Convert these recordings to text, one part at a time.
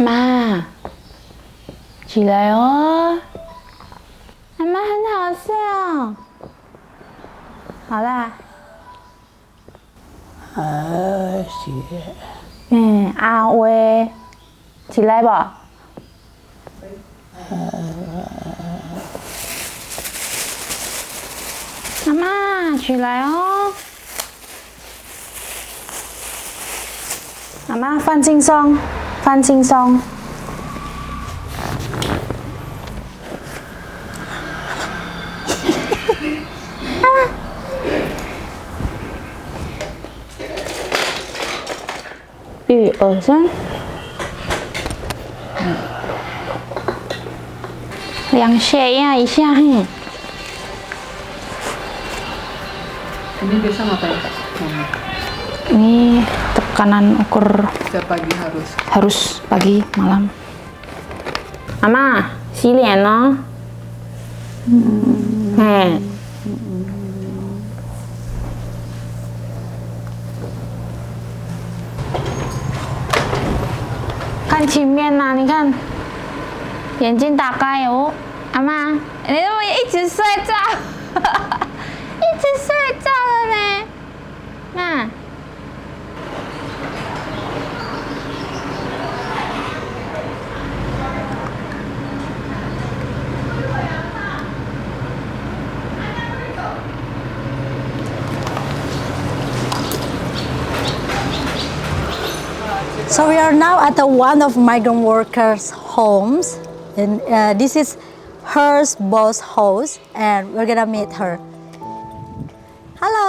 妈，起来哦，妈妈很好笑。好啦，阿威，起来吧。妈妈，起来哦。妈妈，放轻松，放轻松。1、2、3，量血压一下，嘿。Ini biasa ngapain? Ini tekanan ukur. Setiap pagi harus. Harus pagi, malam. Mama, 洗脸哦。看前面呐、你看，眼睛打开哦，阿妈，你怎么一直睡觉？一直睡觉了呢？那。So we are now at one of migrant workers' homes, and this is her boss house, and we're gonna meet her. Halo.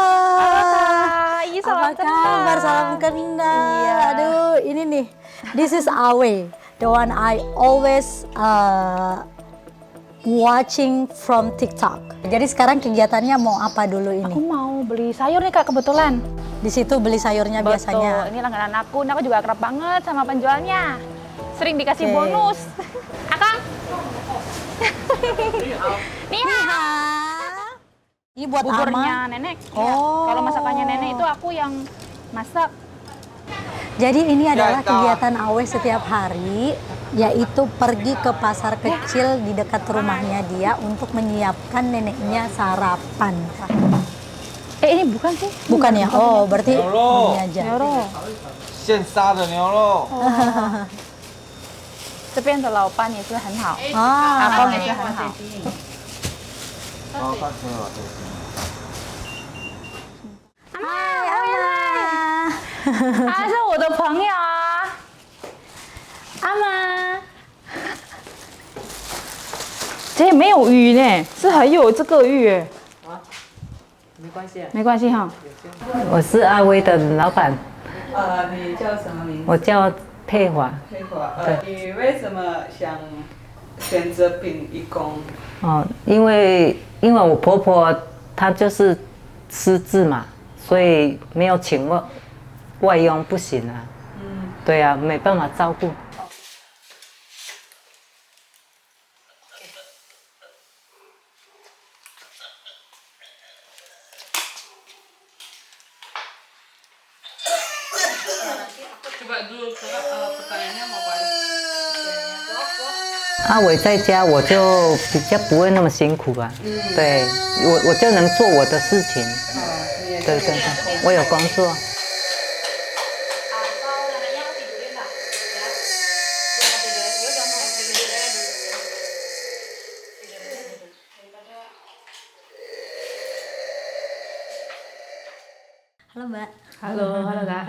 Apa kabar? Salam kenal. Iya. Aduh, ini nih. This is Awe, the one I always watching from TikTok. Jadi sekarang kegiatannya mau apa dulu ini? Aku mau beli sayur nih Kak, kebetulan. Di situ beli sayurnya biasanya. Betul, ini langganan aku. Aku juga akrab banget sama penjualnya. Sering dikasih bonus. Akang. Nih, Ini buat buburnya Ama. nenek. Oh. Ya, kalau masakannya nenek itu aku yang masak. Jadi ini adalah kegiatan Awe setiap hari, yaitu pergi ke pasar kecil di dekat rumahnya dia untuk menyiapkan neneknya sarapan. Ini bukan sih? Bukan ya? Oh, berarti ini aja. 牛肉，现杀的牛肉。这边的老板也是很好，阿 Ah, 公也是很好。哦，看出来了。 Hai, Ama. 他是我的朋友啊，阿妈。这没有鱼呢，是还有这个鱼耶。没关系啊。没关系哈。我是阿威的老板，你叫什么名字？我叫佩华。佩华。你为什么想选择丙一公？哦，因为我婆婆她就是失智嘛，所以没有请外佣不行啊。对啊，没办法照顾。 Coba dulu pertanyaannya mau apa? 阿伟在家，我就比较不会那么辛苦啊。对，我就能做我的事情。对对对，我有工作。 Halo Mbak. Halo, halo Kak.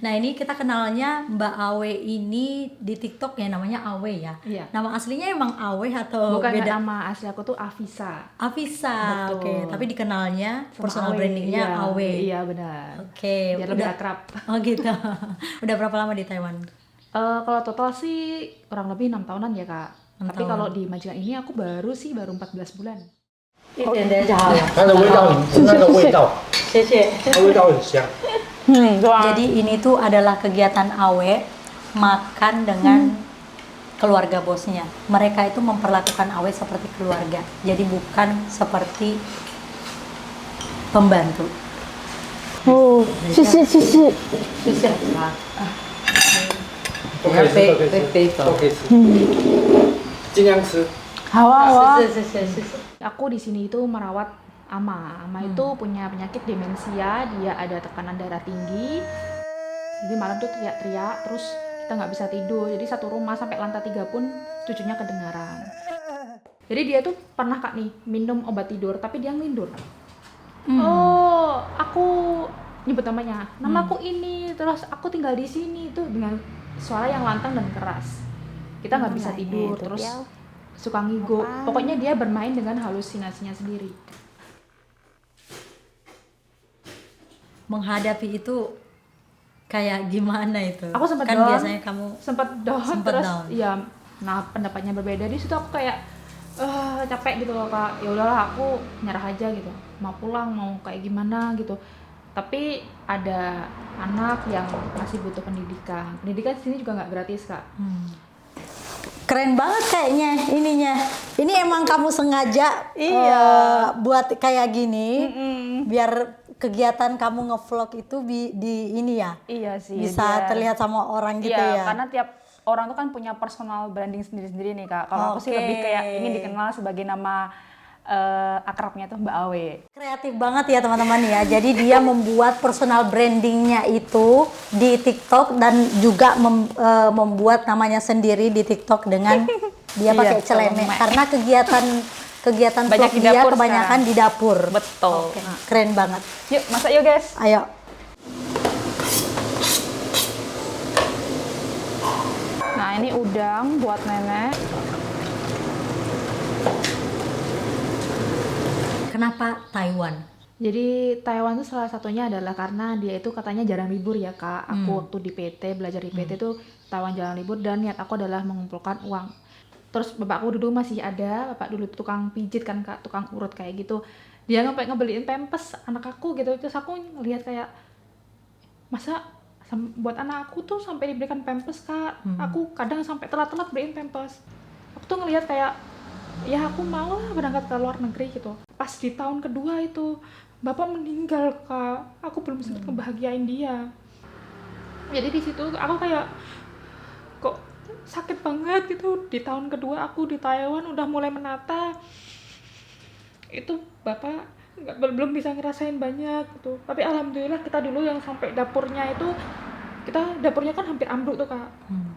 Nah ini kita kenalnya Mbak Awe ini di TikTok ya, namanya Awe ya. Iya. Nama aslinya emang Awe atau Bukan beda? nama asli aku tuh Afisa. Afisa, Betul. oke. Tapi dikenalnya Sama personal Awe, brandingnya iya, Awe. Iya benar. Oke. Biar lebih akrab. Oh gitu. Udah berapa lama di Taiwan? Kalau total sih kurang lebih 6 tahunan ya Kak. 6 Tapi tahun. kalau di majikan ini aku baru 14 bulan. 一点点就好了。它的味道很，那个味道，谢谢。它味道很香。 Jadi ini tuh adalah kegiatan Awe makan dengan keluarga bosnya. Mereka itu memperlakukan Awe seperti keluarga. Jadi bukan seperti pembantu. Oh, 谢谢。都可以吃，都可以吃，都可以吃，尽量吃。 Hawa. 谢谢谢谢。 Aku di sini itu merawat Ama. Ama itu punya penyakit demensia, dia ada tekanan darah tinggi. Jadi malam tuh teriak-teriak, terus kita nggak bisa tidur. Jadi satu rumah sampai lantai 3 pun cucunya kedengaran. Jadi dia tuh pernah Kak nih minum obat tidur, tapi dia ngelindur. Oh, aku nyebut namanya. Namaku ini, terus aku tinggal di sini itu dengan suara yang lantang dan keras. Kita nggak bisa tidur, terus suka ngigo. Pokoknya dia bermain dengan halusinasinya sendiri. Menghadapi itu kayak gimana itu? Aku sempat kan down. biasanya kamu Sempat down, Sempet terus down. ya nah pendapatnya berbeda. Di situ aku kayak capek gitu loh Kak. Ya udahlah aku nyerah aja gitu. Mau pulang, mau kayak gimana gitu. Tapi ada anak yang masih butuh pendidikan. Pendidikan di sini juga nggak gratis Kak. keren banget kayaknya ininya. Ini emang kamu sengaja buat kayak gini biar kegiatan kamu ngevlog itu di ini ya. Iya sih. Bisa terlihat sama orang gitu Iya, ya. karena tiap orang tuh kan punya personal branding sendiri-sendiri nih Kak. Kalau aku sih lebih kayak ingin dikenal sebagai nama akrabnya tuh Mbak Awe. Kreatif banget ya teman-teman ya. Jadi dia membuat personal brandingnya itu di TikTok dan juga membuat namanya sendiri di TikTok dengan dia pakai celemek. Karena kegiatan Banyak vlog di dia dapur kebanyakan sekarang. di dapur. Betul. Oke, keren banget. Yuk, masak yuk guys. Ayo. Nah, ini udang buat nenek. Kenapa Taiwan? Jadi Taiwan tuh salah satunya adalah karena dia itu katanya jarang libur ya Kak. Aku waktu di PT, belajar di PT tuh Taiwan jarang libur dan niat aku adalah mengumpulkan uang. Terus bapakku dulu masih ada, bapak dulu tukang pijit kan Kak, tukang urut kayak gitu. Dia sampai ngebeliin pampers anak aku gitu. Terus aku ngelihat kayak masa buat anak aku tuh sampai diberikan pampers Kak. Aku kadang sampai telat-telat beliin pampers. Aku tuh ngelihat kayak ya aku mau lah berangkat ke luar negeri gitu. Pas di tahun kedua itu bapak meninggal Kak, aku belum sempat ngebahagiain dia. Jadi di situ aku kayak kok sakit banget gitu. Di tahun kedua aku di Taiwan udah mulai menata, itu bapak belum bisa ngerasain banyak gitu. Tapi alhamdulillah kita dulu yang sampai dapurnya itu, kita dapurnya kan hampir ambruk tuh Kak.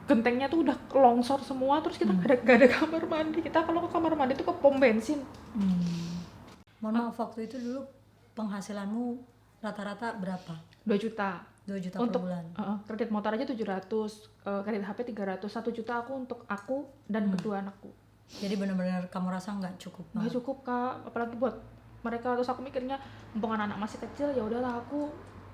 Gentengnya tuh udah longsor semua, terus kita gak ada kamar mandi. Kita kalau ke kamar mandi tuh ke pom bensin. Mohon maaf, waktu itu dulu penghasilanmu rata-rata berapa? 2 juta 2 juta untuk per bulan. kredit motor aja 700, kredit HP 300, 1 juta aku untuk aku dan kedua anakku. Jadi benar-benar kamu rasa nggak cukup Nggak banget. cukup Kak, apalagi buat mereka. Terus aku mikirnya mumpung anak masih kecil, ya udahlah aku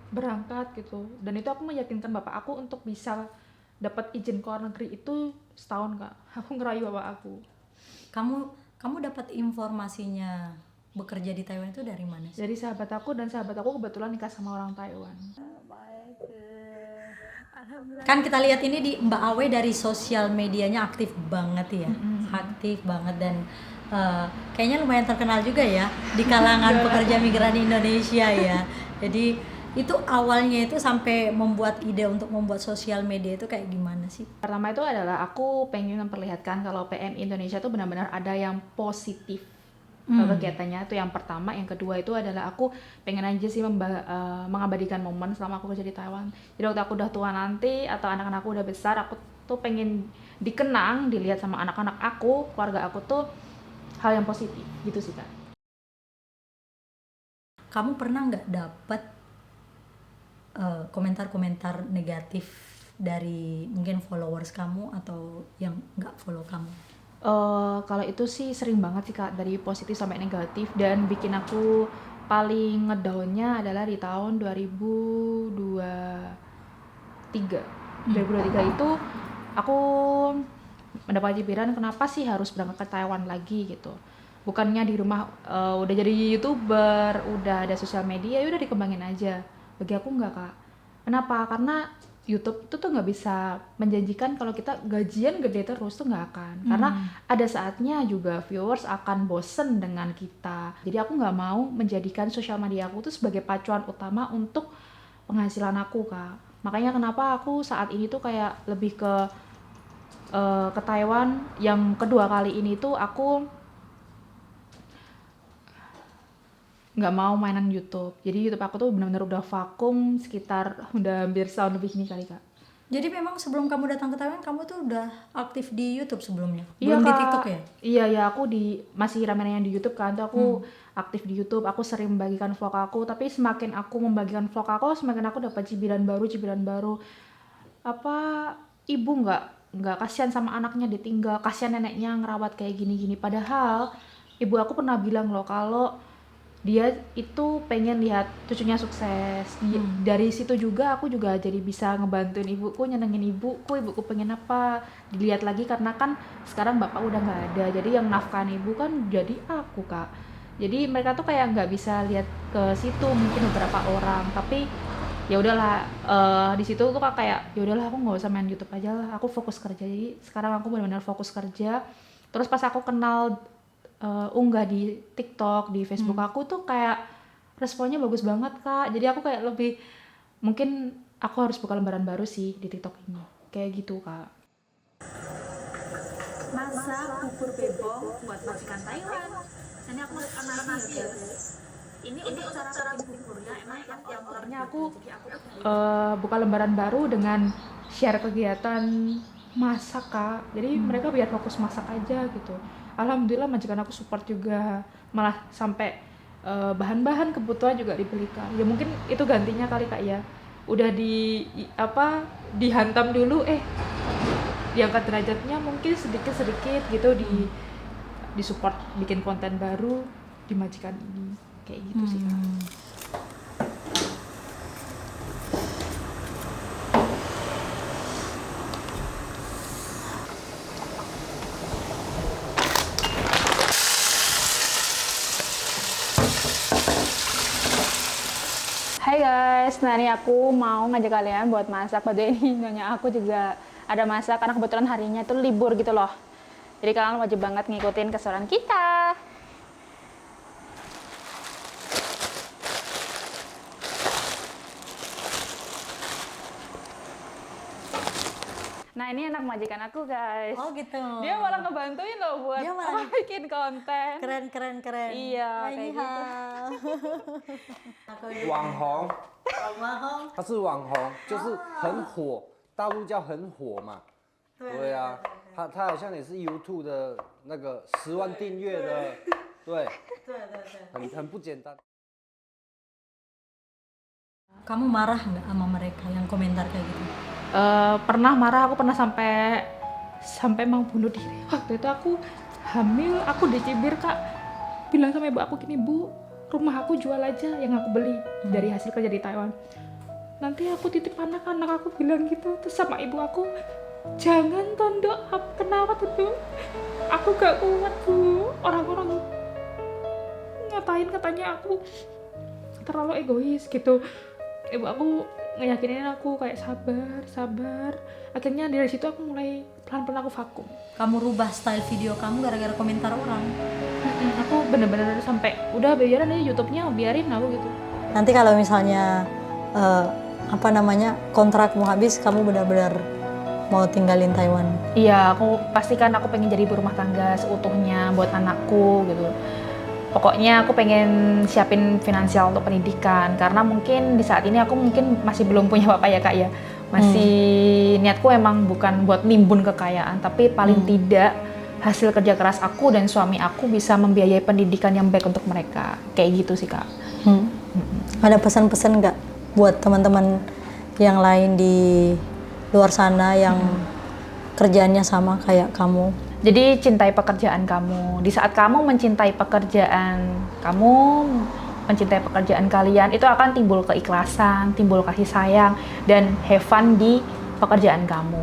berangkat gitu. Dan itu aku meyakinkan bapak aku untuk bisa dapat izin ke luar negeri itu setahun Kak. Aku ngerayu bapak aku. Kamu dapat informasinya bekerja di Taiwan itu dari mana sih? Jadi sahabat aku, dan sahabat aku kebetulan nikah sama orang Taiwan. Kan kita lihat ini di Mbak Awe dari sosial medianya aktif banget ya, aktif banget dan kayaknya lumayan terkenal juga ya di kalangan pekerja migran Indonesia ya. Jadi itu awalnya itu sampai membuat ide untuk membuat sosial media itu kayak gimana sih? Pertama itu adalah aku pengen memperlihatkan kalau PM Indonesia tuh benar-benar ada yang positif kegiatannya. Itu yang pertama. Yang kedua itu adalah aku pengen aja sih mengabadikan momen selama aku kerja di Taiwan. Jadi waktu aku udah tua nanti atau anak-anakku udah besar, aku tuh pengen dikenang, dilihat sama anak-anak aku, keluarga aku tuh hal yang positif gitu sih Kak. Kamu pernah nggak dapat komentar-komentar negatif dari mungkin followers kamu atau yang nggak follow kamu? Kalau itu sih sering banget sih Kak, dari positif sampai negatif. Dan bikin aku paling ngedownnya adalah di tahun 2023 itu aku mendapat cibiran, kenapa sih harus berangkat ke Taiwan lagi gitu. Bukannya di rumah udah jadi YouTuber, udah ada sosial media, ya udah dikembangin aja. Bagi aku enggak Kak. Kenapa? Karena YouTube itu tuh nggak bisa menjanjikan kalau kita gajian gede terus, tuh nggak akan. Karena ada saatnya juga viewers akan bosen dengan kita. Jadi aku nggak mau menjadikan sosial media aku tuh sebagai pacuan utama untuk penghasilan aku Kak. Makanya kenapa aku saat ini tuh kayak lebih ke ke Taiwan yang kedua kali ini tuh aku nggak mau mainan YouTube. Jadi YouTube aku tuh benar-benar udah vakum sekitar udah hampir setahun lebih ini kali Kak. Jadi memang sebelum kamu datang ke Taiwan, kamu tuh udah aktif di YouTube sebelumnya? Iya, Belum di Kak. TikTok ya? Iya ya, aku masih rame-rame di YouTube kan. Tuh aku aktif di YouTube, aku sering membagikan vlog aku, tapi semakin aku membagikan vlog aku, semakin aku dapat cibiran baru. Apa ibu nggak kasihan sama anaknya ditinggal, kasihan neneknya ngerawat kayak gini-gini. Padahal ibu aku pernah bilang loh kalau dia itu pengen lihat cucunya sukses. Dari situ juga aku juga jadi bisa ngebantuin ibuku, nyenengin ibuku pengen apa dilihat lagi, karena kan sekarang bapak udah nggak ada, jadi yang nafkahin ibu kan jadi aku Kak. Jadi mereka tuh kayak nggak bisa lihat ke situ, mungkin beberapa orang, tapi ya udahlah, di situ tuh Kak kayak ya udahlah aku nggak usah main YouTube aja lah, aku fokus kerja. Jadi sekarang aku benar-benar fokus kerja. Terus pas aku kenal unggah di TikTok, di Facebook aku tuh kayak responnya bagus banget Kak. Jadi aku kayak lebih, mungkin aku harus buka lembaran baru sih di TikTok ini. Kayak gitu Kak. Masak bubur bebong buat majikan Taiwan. Ini aku karena nasi ya guys. Ini untuk cara bikin buburnya emang yang Akhirnya aku buka lembaran baru dengan share kegiatan masak Kak. Jadi mereka biar fokus masak aja gitu. Alhamdulillah majikan aku support juga, malah sampai bahan-bahan kebutuhan juga dibelikan. Ya mungkin itu gantinya kali Kak ya. Udah dihantam dulu, diangkat derajatnya mungkin sedikit gitu, di support bikin konten baru di majikan ini. Kayak gitu sih Kak. Hai guys, nah ini aku mau ngajak kalian buat masak. Pada ini nyonya aku juga ada masak karena kebetulan harinya itu libur gitu loh. Jadi kalian wajib banget ngikutin keseruan kita. Nah ini anak majikan aku guys. Oh gitu. Dia malah ngebantuin loh buat Dia malah bikin konten. Keren. Iya, kayak gitu. 网红，他是网红，就是很火，大陆叫很火嘛。对啊，他好像也是 YouTube 的那个10万订阅的，对，很不简单。 Kamu marah nggak sama mereka yang komentar kayak gitu? Pernah marah, aku pernah sampai mau bunuh diri. Waktu itu aku hamil, aku dicibir Kak, bilang sama ibu aku gini, Bu, rumah aku jual aja yang aku beli dari hasil kerja di Taiwan, nanti aku titip anak aku bilang gitu. Terus sama ibu aku, jangan Tondo, kenapa tuh? Aku gak kuat Bu, orang-orang ngatain katanya aku terlalu egois gitu. Ibu aku ngeyakinin aku kayak sabar. Akhirnya dari situ aku mulai pelan-pelan aku vakum. Kamu rubah style video kamu gara-gara komentar orang? Aku bener-bener sampai udah biarin aja YouTube-nya, biarin aku gitu. Nanti kalau misalnya kontrakmu habis, kamu benar-benar mau tinggalin Taiwan? Iya, aku pastikan aku pengen jadi ibu rumah tangga seutuhnya buat anakku gitu. Pokoknya aku pengen siapin finansial untuk pendidikan, karena mungkin di saat ini aku mungkin masih belum punya bapak ya Kak ya. Masih niatku emang bukan buat nimbun kekayaan, tapi paling tidak hasil kerja keras aku dan suami aku bisa membiayai pendidikan yang baik untuk mereka. Kayak gitu sih Kak. Ada pesan-pesan nggak buat teman-teman yang lain di luar sana yang kerjaannya sama kayak kamu? Jadi cintai pekerjaan kamu. Di saat kamu mencintai pekerjaan kamu, mencintai pekerjaan kalian, itu akan timbul keikhlasan, timbul kasih sayang, dan have fun di pekerjaan kamu.